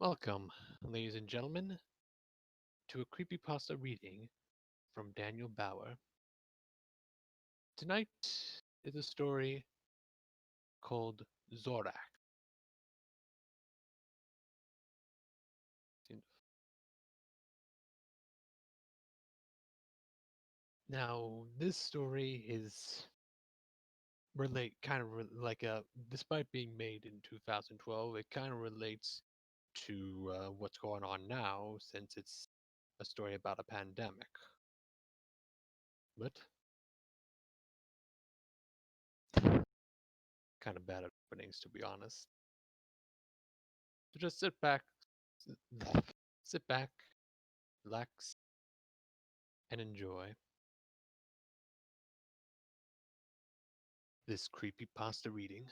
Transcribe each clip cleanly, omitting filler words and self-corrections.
Welcome, ladies and gentlemen, to a creepypasta reading from Daniel Bauer. Tonight is a story called Zorak. Now, this story is like despite being made in 2012, it kind of relates to what's going on now since it's a story about a pandemic. But kind of bad at openings, to be honest. So just sit back, relax, and enjoy this creepypasta reading.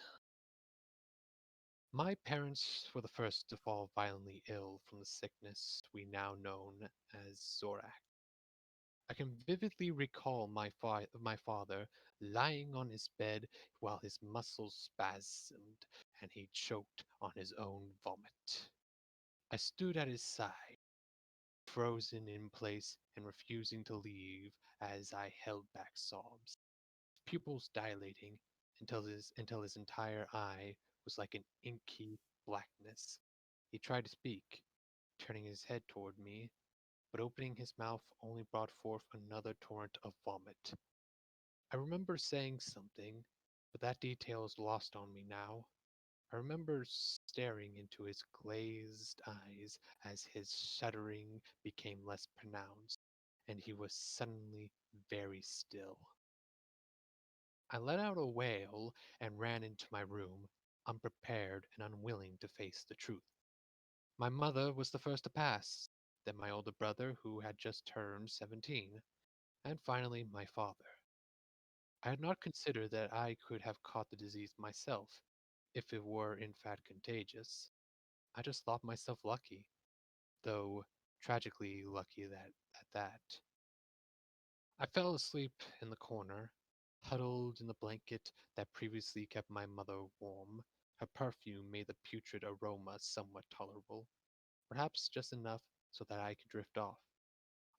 My parents were the first to fall violently ill from the sickness we now know as Zorak. I can vividly recall my father lying on his bed while his muscles spasmed and he choked on his own vomit. I stood at his side, frozen in place and refusing to leave as I held back sobs, pupils dilating until his entire eye was like an inky blackness. He tried to speak, turning his head toward me, but opening his mouth only brought forth another torrent of vomit. I remember saying something, but that detail is lost on me now. I remember staring into his glazed eyes as his shuddering became less pronounced, and he was suddenly very still. I let out a wail and ran into my room, unprepared and unwilling to face the truth. My mother was the first to pass, then my older brother, who had just turned 17, and finally my father. I had not considered that I could have caught the disease myself, if it were in fact contagious. I just thought myself lucky, though tragically lucky at that. I fell asleep in the corner, huddled in the blanket that previously kept my mother warm. Her perfume made the putrid aroma somewhat tolerable, perhaps just enough so that I could drift off.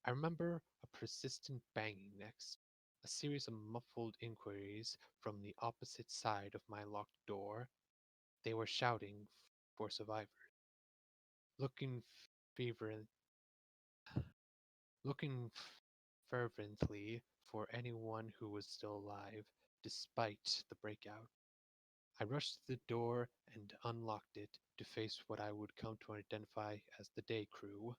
I remember a persistent banging next, a series of muffled inquiries from the opposite side of my locked door. They were shouting for survivors, looking fervent, looking fervently for anyone who was still alive, despite the breakout. I rushed to the door and unlocked it to face what I would come to identify as the day crew.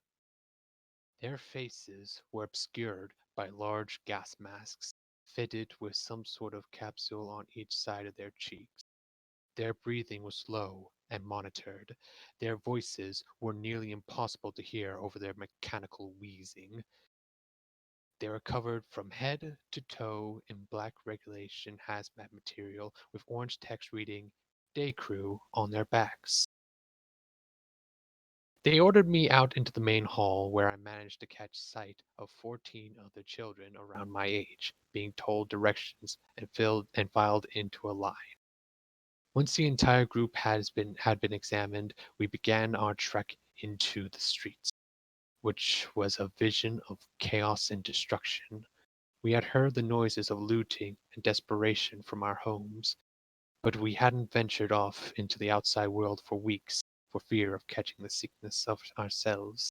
Their faces were obscured by large gas masks, fitted with some sort of capsule on each side of their cheeks. Their breathing was slow and monitored. Their voices were nearly impossible to hear over their mechanical wheezing. They were covered from head to toe in black regulation hazmat material with orange text reading "Day Crew" on their backs. They ordered me out into the main hall where I managed to catch sight of 14 other children around my age being told directions and filed into a line. Once the entire group had been examined, we began our trek into the streets, which was a vision of chaos and destruction. We had heard the noises of looting and desperation from our homes, but we hadn't ventured off into the outside world for weeks for fear of catching the sickness of ourselves.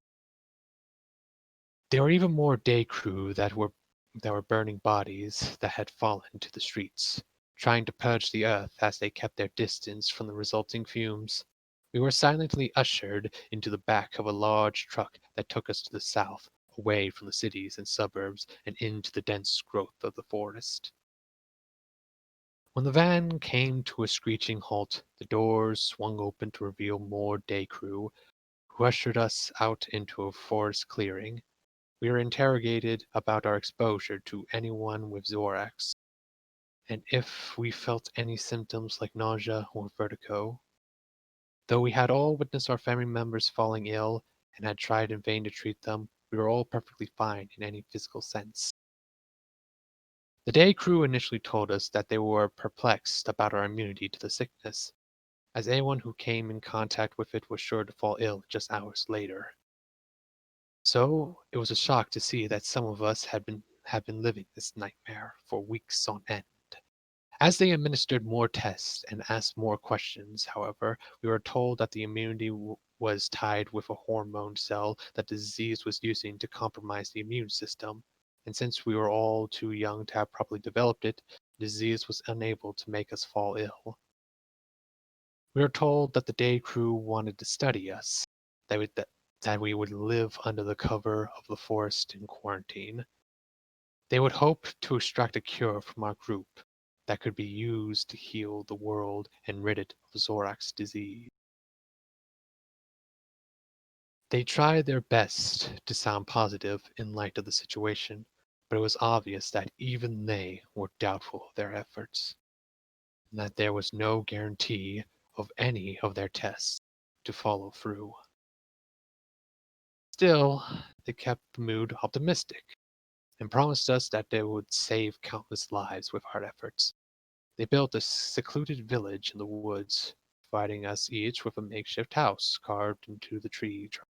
There were even more day crew that were burning bodies that had fallen to the streets, trying to purge the earth as they kept their distance from the resulting fumes. We were silently ushered into the back of a large truck that took us to the south, away from the cities and suburbs and into the dense growth of the forest. When the van came to a screeching halt, the doors swung open to reveal more day crew, who ushered us out into a forest clearing. We were interrogated about our exposure to anyone with Zorax, and if we felt any symptoms like nausea or vertigo. Though we had all witnessed our family members falling ill and had tried in vain to treat them, we were all perfectly fine in any physical sense. The day crew initially told us that they were perplexed about our immunity to the sickness. as anyone who came in contact with it was sure to fall ill just hours later. So it was a shock to see that some of us had been living this nightmare for weeks on end. As they administered more tests and asked more questions, however, we were told that the immunity was tied with a hormone cell that the disease was using to compromise the immune system. And since we were all too young to have properly developed it, the disease was unable to make us fall ill. We were told that the day crew wanted to study us, that we would live under the cover of the forest in quarantine. They would hope to extract a cure from our group that could be used to heal the world and rid it of Zorak's disease. They tried their best to sound positive in light of the situation, but it was obvious that even they were doubtful of their efforts, and that there was no guarantee of any of their tests to follow through. Still, they kept the mood optimistic and promised us that they would save countless lives with our efforts. They built a secluded village in the woods, providing us each with a makeshift house carved into the tree trunk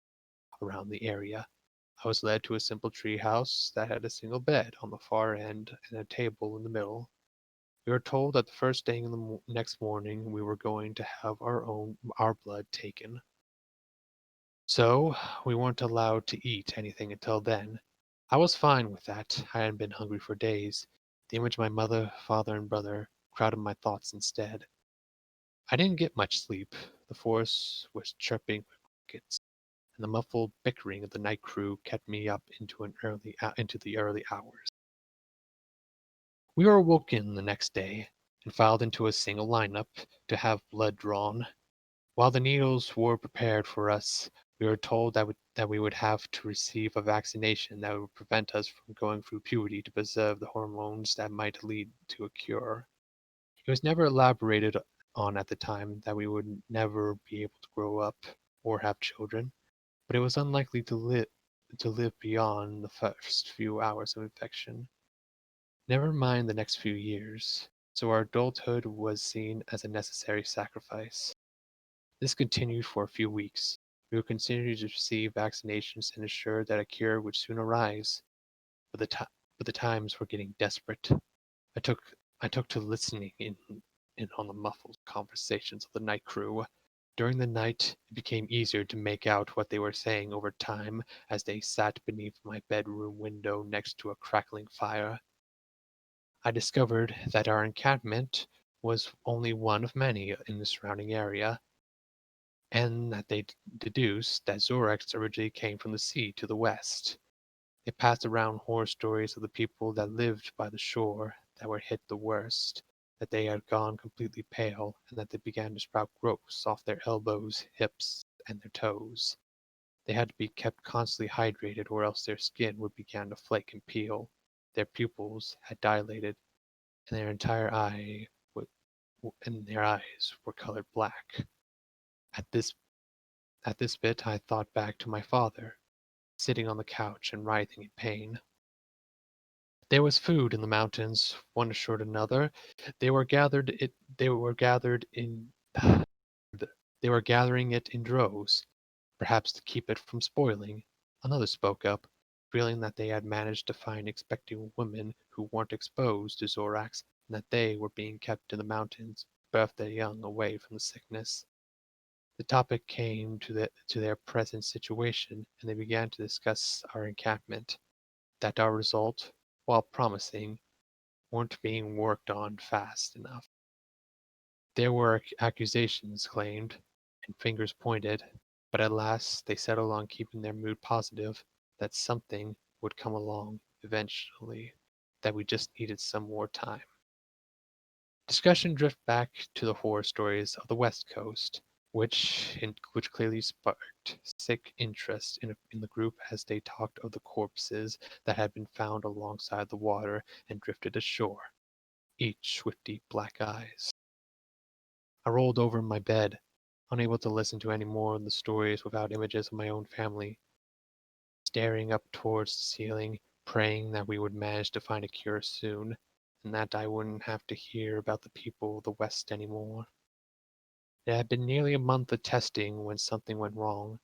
around the area. I was led to a simple tree house that had a single bed on the far end and a table in the middle. We were told that the first thing in the next morning we were going to have our blood taken. So we weren't allowed to eat anything until then. I was fine with that. I hadn't been hungry for days. The image of my mother, father, and brother crowded my thoughts instead. I didn't get much sleep. The forest was chirping with crickets, and the muffled bickering of the night crew kept me up into the early hours. We were awoken the next day and filed into a single lineup to have blood drawn. While the needles were prepared for us, we were told that we would have to receive a vaccination that would prevent us from going through puberty to preserve the hormones that might lead to a cure. It was never elaborated on at the time that we would never be able to grow up or have children, but it was unlikely to live beyond the first few hours of infection. Never mind the next few years. So our adulthood was seen as a necessary sacrifice. This continued for a few weeks. We would continue to receive vaccinations and ensure that a cure would soon arise, but the times were getting desperate. I took I took to listening in on the muffled conversations of the night crew. During the night, it became easier to make out what they were saying over time as they sat beneath my bedroom window next to a crackling fire. I discovered that our encampment was only one of many in the surrounding area, and that they deduced that Zorex originally came from the sea to the west. They passed around horror stories of the people that lived by the shore that were hit the worst, that they had gone completely pale, and that they began to sprout growths off their elbows, hips, and their toes. They had to be kept constantly hydrated or else their skin would begin to flake and peel. Their pupils had dilated, and their eyes were colored black. At this at this bit I thought back to my father, sitting on the couch and writhing in pain. There was food in the mountains, one assured another. They were gathered it they were gathered in they were gathering it in droves, perhaps to keep it from spoiling. Another spoke up, feeling that they had managed to find expecting women who weren't exposed to Zorax, and that they were being kept in the mountains, berth their young away from the sickness. The topic came to their present situation, and they began to discuss our encampment, that our result, while promising, weren't being worked on fast enough. There were accusations claimed, and fingers pointed, but at last they settled on keeping their mood positive, that something would come along eventually, that we just needed some more time. Discussion drifted back to the horror stories of the West Coast, which clearly sparked sick interest in the group as they talked of the corpses that had been found alongside the water and drifted ashore, each with deep black eyes. I rolled over in my bed, unable to listen to any more of the stories without images of my own family, staring up towards the ceiling, praying that we would manage to find a cure soon, and that I wouldn't have to hear about the people of the West anymore. It had been nearly a month of testing when something went wrong.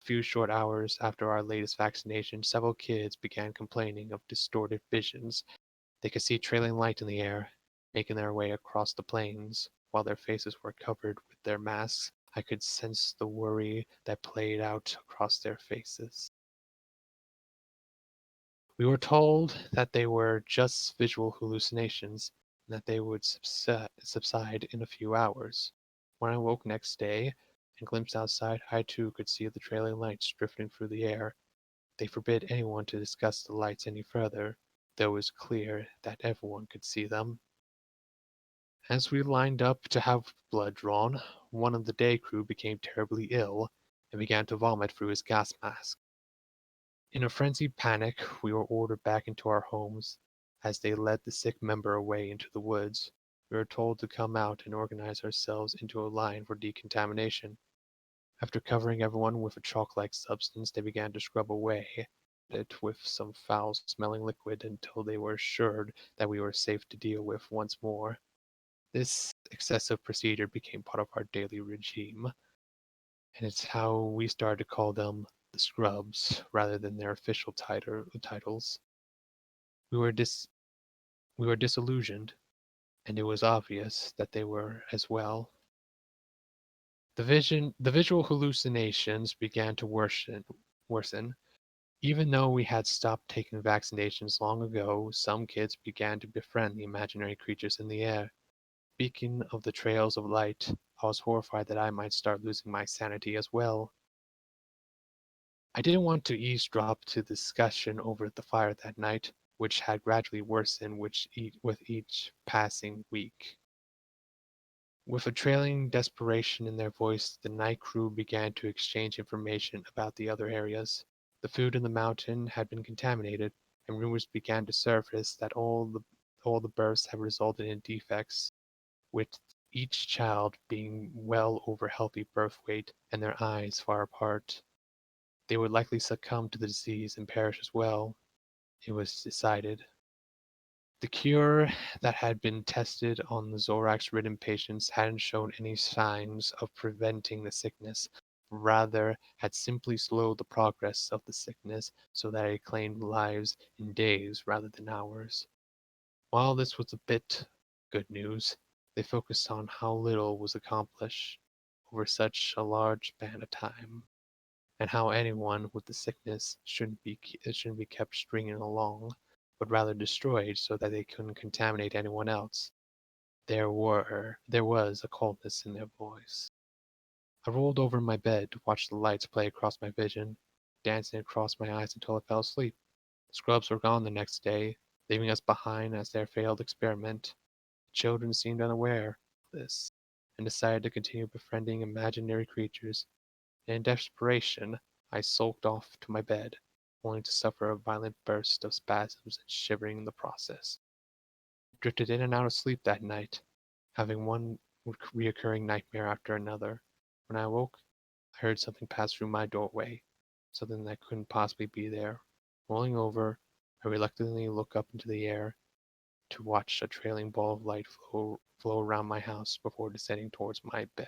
A few short hours after our latest vaccination, several kids began complaining of distorted visions. They could see trailing light in the air, making their way across the plains. While their faces were covered with their masks, I could sense the worry that played out across their faces. We were told that they were just visual hallucinations and that they would subside in a few hours. When I woke next day and glimpsed outside, I too could see the trailing lights drifting through the air. They forbid anyone to discuss the lights any further, though it was clear that everyone could see them. As we lined up to have blood drawn, one of the day crew became terribly ill and began to vomit through his gas mask. In a frenzied panic, we were ordered back into our homes. As they led the sick member away into the woods, we were told to come out and organize ourselves into a line for decontamination. After covering everyone with a chalk-like substance, they began to scrub away it with some foul-smelling liquid until they were assured that we were safe to deal with once more. This excessive procedure became part of our daily regime, and it's how we started to call them the Scrubs rather than their official titles. We were dis- we were disillusioned, and it was obvious that they were as well. The visual hallucinations began to worsen. Even though we had stopped taking vaccinations long ago, some kids began to befriend the imaginary creatures in the air. Speaking of the trails of light, I was horrified that I might start losing my sanity as well. I didn't want to eavesdrop to the discussion over the fire that night, which had gradually worsened with each passing week. With a trailing desperation in their voice, the night crew began to exchange information about the other areas. The food in the mountain had been contaminated, and rumors began to surface that all the births had resulted in defects, with each child being well over healthy birth weight and their eyes far apart. They would likely succumb to the disease and perish as well, it was decided. The cure that had been tested on the Zorax-ridden patients hadn't shown any signs of preventing the sickness, rather had simply slowed the progress of the sickness so that it claimed lives in days rather than hours. While this was a bit good news, they focused on how little was accomplished over such a large span of time, and how anyone with the sickness shouldn't be kept stringing along, but rather destroyed so that they couldn't contaminate anyone else. There was a coldness in their voice. I rolled over in my bed to watch the lights play across my vision, dancing across my eyes until I fell asleep. The scrubs were gone the next day, leaving us behind as their failed experiment. The children seemed unaware of this, and decided to continue befriending imaginary creatures. In desperation, I sulked off to my bed, only to suffer a violent burst of spasms and shivering in the process. I drifted in and out of sleep that night, having one reoccurring nightmare after another. When I awoke, I heard something pass through my doorway, something that couldn't possibly be there. Rolling over, I reluctantly looked up into the air to watch a trailing ball of light flow around my house before descending towards my bed.